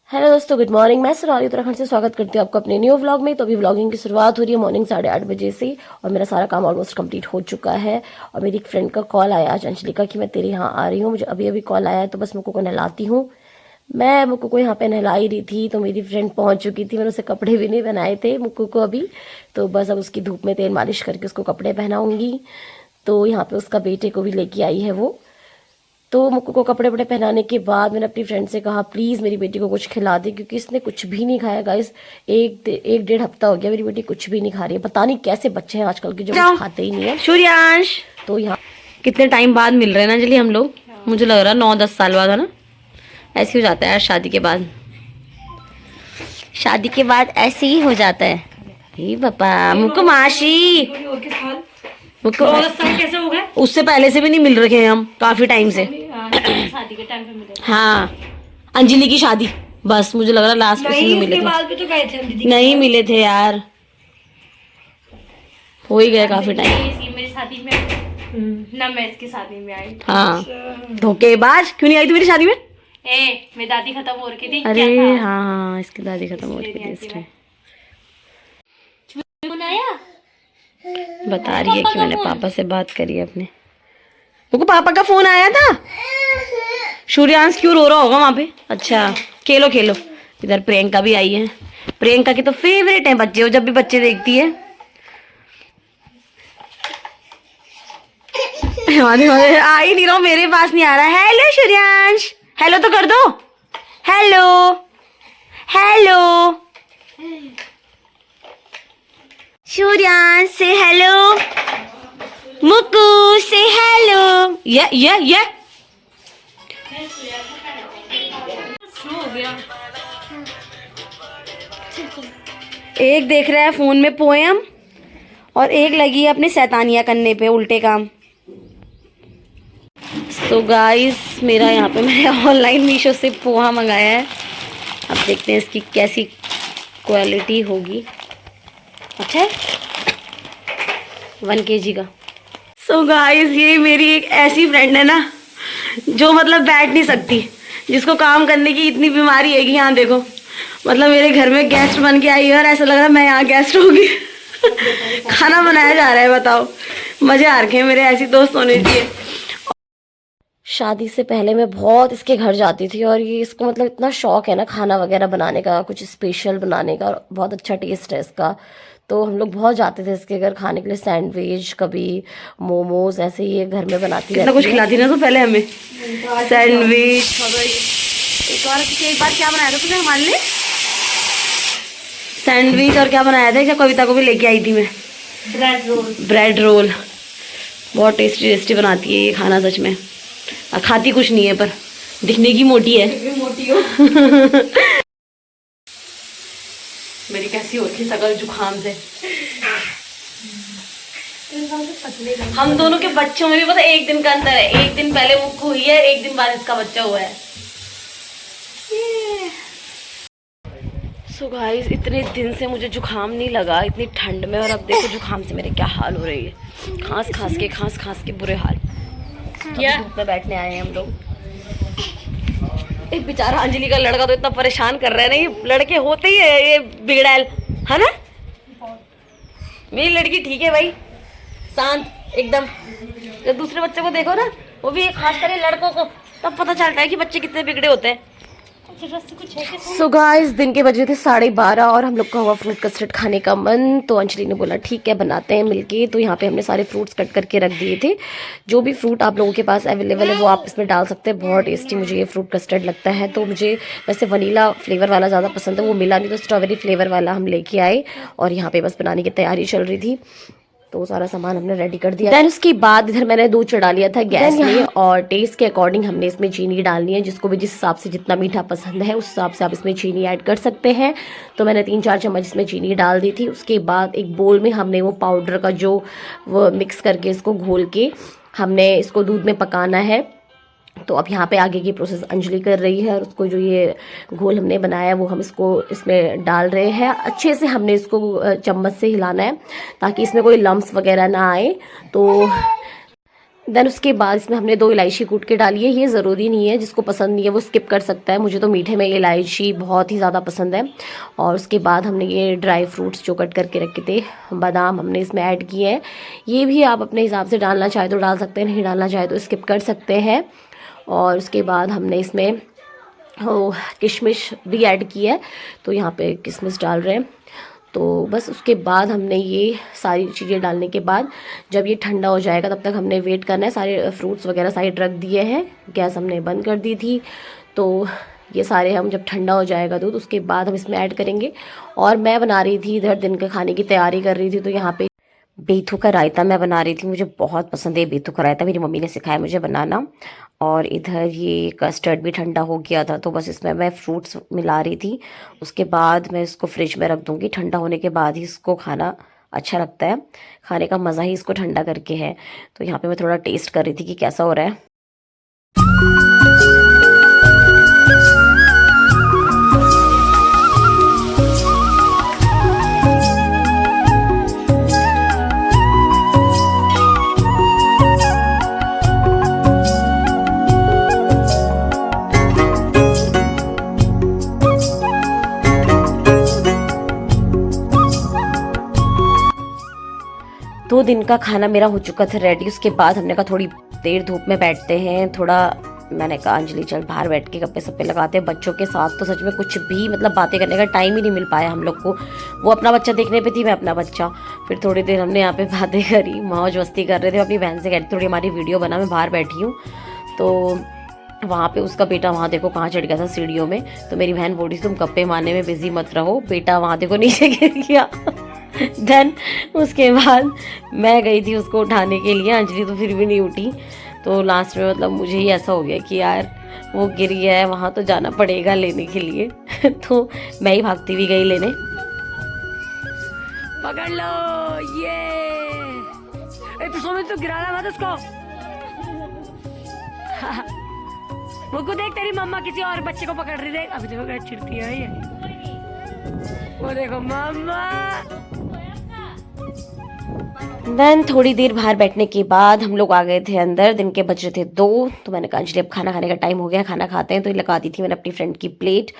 Hello दोस्तों, good morning. मैं सुराली उत्तराखंड से स्वागत करती हूँ आपको अपने न्यू व्लॉग में। तो अभी व्लॉगिंग की शुरुआत हो रही है मॉर्निंग 8:30 बजे से और मेरा सारा काम ऑलमोस्ट कंप्लीट हो चुका है। और मेरी एक फ्रेंड का कॉल आया आज, अंजलि का, कि मैं तेरे यहाँ आ रही हूँ। मुझे अभी अभी कॉल आया है, तो बस मुक्कू को नहलाती हूँ। मैं मुक्कू को यहाँ पे नहला ही रही थी तो मेरी फ्रेंड पहुँच चुकी थी। मैंने उसे कपड़े भी नहीं पहनाए थे मुक्कू को अभी, तो बस अब उसकी धूप में तेल मालिश करके उसको कपड़े पहनाऊँगी। तो यहाँ पे उसका बेटे को भी लेके आई है वो। तो मुक्कू को कपड़े वपड़े पहनाने के बाद मैंने अपनी फ्रेंड से कहा प्लीज़ मेरी बेटी को कुछ खिला दे, क्योंकि इसने कुछ भी नहीं खाया गाइस। एक डेढ़ हफ्ता हो गया मेरी बेटी कुछ भी नहीं खा रही है। पता नहीं कैसे बच्चे हैं आजकल के जो कुछ खाते ही नहीं है। सूर्यांश, तो यहाँ कितने टाइम बाद मिल रहे हैं ना अंजलि हम लोग। मुझे लग रहा है 9-10 साल बाद, है ना? ऐसे ही हो जाता है यार, शादी के बाद। शादी के बाद ऐसे ही हो जाता है। हे पापा, मुक्कू मासी, मुक्कू 10 साल कैसे हो गए? उससे पहले से भी नहीं मिल रखे हैं हम, काफी टाइम से। शादी के टाइम पे मिले। हाँ, अंजलि की शादी, बस मुझे लग रहा है लास्ट उसी में मिले उसके थे। बाद भी तो गए थे हम दीदी। नहीं मिले थे यार, हो ही गया काफी टाइम। इसकी मेरी शादी में आई, ना मैं इसकी शादी में आई। हाँ, धोखेबाज, क्यों नहीं आई थी मेरी शादी में? मेरी दादी खत्म हो रखी थी। अरे क्या था? हाँ हाँ, इसकी दादी खत्म हो चुकी थी इसलिए। फोन आया? बता रही है कि मैंने पापा से बात करी है अपने। मुझको पापा का फोन आया था। सूर्यांश क्यों रो रहा होगा वहां पे? अच्छा, खेलो खेलो। इधर प्रियंका भी आई है। प्रियंका की तो फेवरेट है बच्चे, वो जब भी बच्चे देखती है। आ ही नहीं रहा, मेरे पास नहीं आ रहा। हेलो सूर्यांश, हेलो तो कर दो। हेलो हेलो सूर्यांश, से हेलो। मुक्कू, से हेलो। ये हो गया। एक देख रहा है फोन में पोएम और एक लगी है अपने शैतानिया करने पे, उल्टे काम। सो गाइस, मेरा यहाँ पे मैंने ऑनलाइन मीशो से पोहा मंगाया है। अब देखते हैं इसकी कैसी क्वालिटी होगी। अच्छा है, 1 kg का। सो गाइस, ये मेरी एक ऐसी फ्रेंड है ना जो मतलब बैठ नहीं सकती, जिसको काम करने की इतनी बीमारी है कि यहाँ देखो, मतलब मेरे घर में गेस्ट बन के आई है और ऐसा लग रहा है मैं यहाँ गेस्ट होगी। खाना बनाया जा रहा है, बताओ। मजे आ रखे हैं मेरे, ऐसी दोस्त होने चाहिए। शादी से पहले मैं बहुत इसके घर जाती थी और ये इसको मतलब इतना शौक है ना खाना वगैरह बनाने का, कुछ स्पेशल बनाने का, और बहुत अच्छा टेस्ट है इसका। तो हम लोग बहुत जाते थे इसके घर खाने के लिए। सैंडविच, कभी मोमोज, ऐसे ही ये घर में बनाती कितना कुछ खिलाती ना तो पहले हमें। सैंडविच, एक बार क्या बनाया था तुमने हमारे लिए? सैंडविच, और क्या बनाया था, क्या कविता को भी लेके आई थी मैं? Bread roll. Bread roll. बहुत टेस्टी टेस्टी बनाती है ये खाना सच में। खाती कुछ नहीं है पर दिखने की मोटी है। मोटी हो। मेरी कैसी होती है शकल जुखाम से। हम दोनों के बच्चों में भी पता एक दिन का अंतर है। एक दिन पहले मुक्कू हुई है, एक दिन बाद इसका बच्चा हुआ है। सो गाइस, इतने दिन से मुझे जुखाम नहीं लगा इतनी ठंड में, और अब देखो जुखाम से मेरे क्या हाल हो रही है। खांस खांस के बुरे हाल। धूप में बैठने आए हैं हम लोग। एक बेचारा अंजलि का लड़का तो इतना परेशान कर रहा है ना, ये लड़के होते ही है ये बिगड़ैल, है ना? मेरी लड़की ठीक है भाई, शांत एकदम। जब दूसरे बच्चे को देखो ना, वो भी खास कर लड़कों को, तब पता चलता है कि बच्चे कितने बिगड़े होते हैं। सो गाइस, दिन के बजे थे 12:30 और हम लोग का हुआ फ्रूट कस्टर्ड खाने का मन। तो अंजलि ने बोला ठीक है बनाते हैं मिलके। तो यहाँ पे हमने सारे फ्रूट्स कट करके रख दिए थे। जो भी फ्रूट आप लोगों के पास अवेलेबल है वो आप इसमें डाल सकते हैं। बहुत टेस्टी मुझे ये फ्रूट कस्टर्ड लगता है। तो मुझे वैसे वनीला फ्लेवर वाला ज़्यादा पसंद है, वो मिला नहीं तो स्ट्रॉबेरी फ्लेवर वाला हम लेके आए और यहाँ पे बस बनाने की तैयारी चल रही थी। तो सारा सामान हमने रेडी कर दिया। देन उसके बाद इधर मैंने दूध चढ़ा लिया था गैस में, और टेस्ट के अकॉर्डिंग हमने इसमें चीनी डालनी है। जिसको भी जिस हिसाब से जितना मीठा पसंद है उस हिसाब से आप इसमें चीनी ऐड कर सकते हैं। तो मैंने 3-4 चम्मच इसमें चीनी डाल दी थी। उसके बाद एक बोल में हमने वो पाउडर का जो वो मिक्स करके इसको घोल के हमने इसको दूध में पकाना है। तो अब यहाँ पे आगे की प्रोसेस अंजलि कर रही है, और उसको जो ये घोल हमने बनाया है वो हम इसको इसमें डाल रहे हैं। अच्छे से हमने इसको चम्मच से हिलाना है ताकि इसमें कोई लम्स वगैरह ना आए। तो देन उसके बाद इसमें हमने 2 इलायची कूट के डाली है। ये ज़रूरी नहीं है, जिसको पसंद नहीं है वो स्किप कर सकता है। मुझे तो मीठे में इलायची बहुत ही ज़्यादा पसंद है। और उसके बाद हमने ये ड्राई फ्रूट्स जो कट करके रखे थे, बादाम हमने इसमें ऐड किए हैं। ये भी आप अपने हिसाब से डालना चाहे तो डाल सकते हैं, नहीं डालना चाहे तो स्किप कर सकते हैं। और उसके बाद हमने इसमें किशमिश भी ऐड की है, तो यहाँ पे किशमिश डाल रहे हैं। तो बस उसके बाद हमने ये सारी चीज़ें डालने के बाद जब ये ठंडा हो जाएगा तब तक हमने वेट करना है। सारे फ्रूट्स वगैरह साइड रख दिए हैं, गैस हमने बंद कर दी थी। तो ये सारे हम जब ठंडा हो जाएगा दूध, उसके बाद हम इसमें ऐड करेंगे। और मैं बना रही थी इधर, दिन के खाने की तैयारी कर रही थी, तो यहाँ पे बेथू का रायता मैं बना रही थी। मुझे बहुत पसंद है बेथू का रायता, मेरी मम्मी ने सिखाया मुझे बनाना। और इधर ये कस्टर्ड भी ठंडा हो गया था, तो बस इसमें मैं फ्रूट्स मिला रही थी। उसके बाद मैं इसको फ्रिज में रख दूँगी, ठंडा होने के बाद ही इसको खाना अच्छा लगता है। खाने का मज़ा ही इसको ठंडा करके है। तो यहाँ पे मैं थोड़ा टेस्ट कर रही थी कि कैसा हो रहा है। दो दिन का खाना मेरा हो चुका था रेडी। उसके बाद हमने कहा थोड़ी देर धूप में बैठते हैं, थोड़ा मैंने कहा अंजलि चल बाहर बैठ के गप्पे सप्पे लगाते हैं। बच्चों के साथ तो सच में कुछ भी मतलब बातें करने का टाइम ही नहीं मिल पाया हम लोग को। वो अपना बच्चा देखने पे थी, मैं अपना बच्चा। फिर थोड़ी देर हमने यहाँ पे बातें करी, मौज मस्ती कर रहे थे। अपनी बहन से कहती थोड़ी हमारी वीडियो बना, मैं बाहर बैठी हूँ। तो वहाँ पे उसका बेटा वहाँ देखो कहाँ चढ़ गया था सीढ़ियों में। तो मेरी बहन बोली तुम गप्पे मारने में बिजी मत रहो, बेटा वहाँ देखो नीचे गिर गया। देन उसके बाद मैं गई थी उसको उठाने के लिए, अंजलि तो फिर भी नहीं उठी। तो लास्ट में मतलब मुझे ही ऐसा हो गया कि यार वो गिर गया है, वहाँ तो जाना पड़ेगा लेने के लिए। तो मैं ही भागती हुई गई लेने। पकड़ लो ये, तो सोनू तो गिराना मत उसको। मुझको देख, तेरी मम्मा किसी और बच्चे को पकड़ रही, देख अभी देखो क्या चिढ़ती है ये। वो देखो मम्मा। देन थोड़ी देर बाहर बैठने के बाद हम लोग आ गए थे अंदर। दिन के बज रहे थे 2। तो मैंने कहा अंजलि अब खाना खाने का टाइम हो गया, खाना खाते हैं। तो ये लगा दी थी मैंने अपनी फ्रेंड की प्लेट।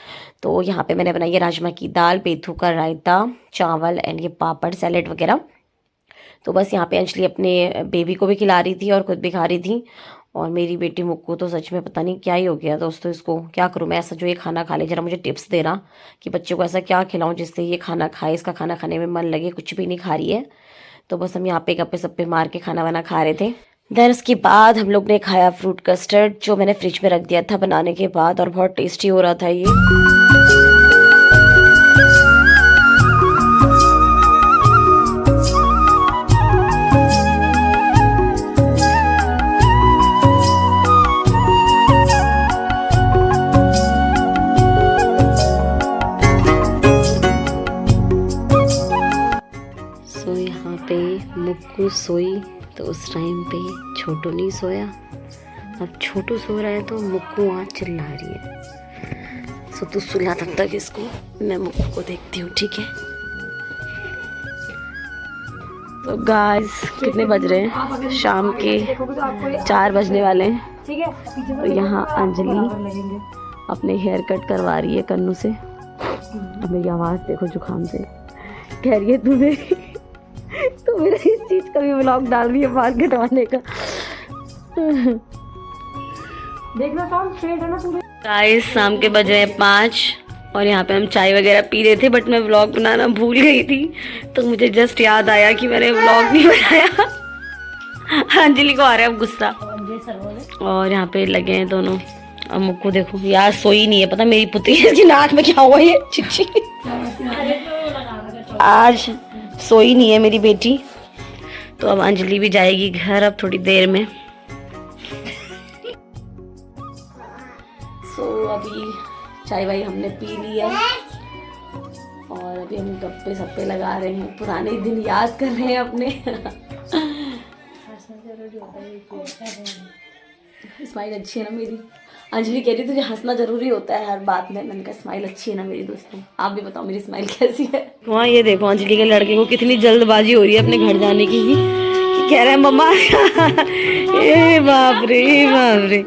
तो यहाँ पे मैंने बनाई है राजमा की दाल, बेथू का रायता, चावल एंड ये पापड़, सैलेड वगैरह। तो बस यहाँ पे अंजलि अपने बेबी को भी खिला रही थी और खुद भी खा रही थी। और मेरी बेटी मुक्कू तो सच में पता नहीं क्या ही हो गया दोस्तों, इसको क्या करूँ मैं ऐसा जो ये खाना खा ले। जरा मुझे टिप्स देना कि बच्चों को ऐसा क्या खिलाऊं जिससे ये खाना खाए, इसका खाना खाने में मन लगे। कुछ भी नहीं खा रही है। तो बस हम यहाँ पे गप्पे सप्पे मार के खाना वाना खा रहे थे। देन उसके बाद हम लोग ने खाया फ्रूट कस्टर्ड, जो मैंने फ्रिज में रख दिया था बनाने के बाद, और बहुत टेस्टी हो रहा था ये। मुक्कू सोई तो उस टाइम पे छोटू नहीं सोया। अब छोटू सो रहा है तो मुक्कू वहाँ चिल्ला रही है। सो तू सुला तब तक इसको, मैं मुक्कू को देखती हूँ, ठीक है। तो गाइस कितने बज रहे हैं? शाम के 4 बजने वाले हैं। तो यहाँ अंजलि अपने हेयर कट करवा रही है कन्नू से। अब मेरी आवाज़ देखो जुकाम से। कह रही है तुम्हें तो मेरा इस चीज़ का भी व्लॉग डाल रही है बाल कटवाने का। देखना शाम स्ट्रेट है ना पूरे। गाइस शाम के बज रहे हैं 5 और यहाँ पे हम चाय वगैरह पी रहे थे, बट मैं व्लॉग बनाना भूल गई थी। तो मुझे जस्ट याद आया कि मैंने व्लॉग नहीं बनाया। अंजलि को आ रहा है अब गुस्सा। और यहाँ पे लगे हैं दोनों। अब मुक्कू देखो यार सोई नहीं है, पता मेरी पुत्री इसकी नाक में क्या हुआ ये चिच्ची। आज सोई नहीं है मेरी बेटी। तो अब अंजलि भी जाएगी घर अब थोड़ी देर में। अभी चाय वाय हमने पी ली है और अभी हम गप्पे सप्पे लगा रहे हैं, पुराने दिन याद कर रहे हैं अपने। स्माइल अच्छी है ना मेरी? अंजलि कह रही तुझे हंसना जरूरी होता है हर बात में। मैंने कहा स्माइल अच्छी है ना मेरी दोस्तों, आप भी बताओ मेरी स्माइल कैसी है। वहाँ ये देखो अंजलि के लड़के को कितनी जल्दबाजी हो रही है अपने घर जाने की कि कह रहे हैं मम्मा। ए बाप रे, बाप रे।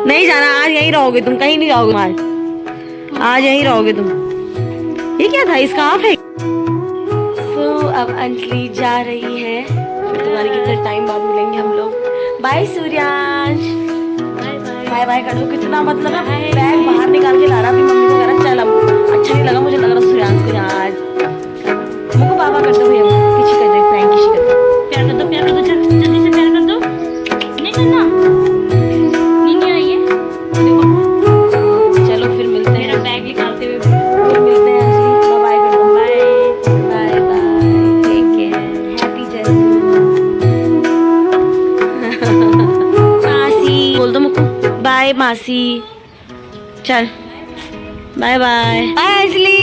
नहीं जाना, आज यहीं रहोगे तुम, कहीं नहीं जाओगे आज यहीं रहोगे तुम। ये क्या था इसका आप है? सो अब अंजलि जा रही है, फिर तुम्हारे कितने टाइम बाद मिलेंगे हम लोग। बाय सूर्यांश, बाय बाय कर दो। कितना मतलब बैग बाहर निकाल के ला रहा, अपनी मम्मी को कह रहा चल। अब अच्छा नहीं लगा, मुझे लग रहा सूर्यांश को आज मुझको बाबा कर दो भैया, किसी कर दो, फ्रैंक किसी कर दो, प्यार कर दो, प्यार कर दो, चल जल्दी से प्यार कर दो। नहीं करना, नहीं आई है देखो। चलो फिर मिलते हैं, मेरा बैग निकालते हुए फिर मिलते हैं। अंजलि बाय कर दो, bye bye bye, take care, happy journey. मासी बोल दो मुझको बाय मासी, चल bye bye bye Anjali.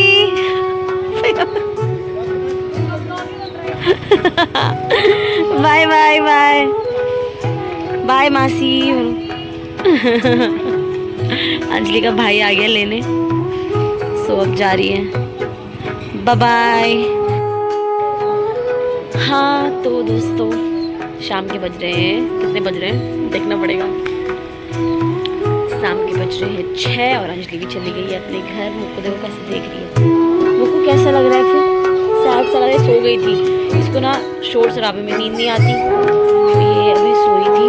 Bye bye bye bye मासी। अंजलि का भाई आ गया लेने, सो अब जा रही है। Bye bye. हाँ तो दोस्तों, शाम के बज रहे हैं, कितने बज रहे हैं देखना पड़ेगा। शाम के बज रहे हैं 6 और अंजलि भी चली गई है अपने घर। मुझको देखो कैसे देख रही है, मुझको कैसा लग रहा है फिर? सैड सा लग रहा है, सो गई थी। इसको ना शोर शराबे में नींद नहीं आती, तो ये अभी सोई थी।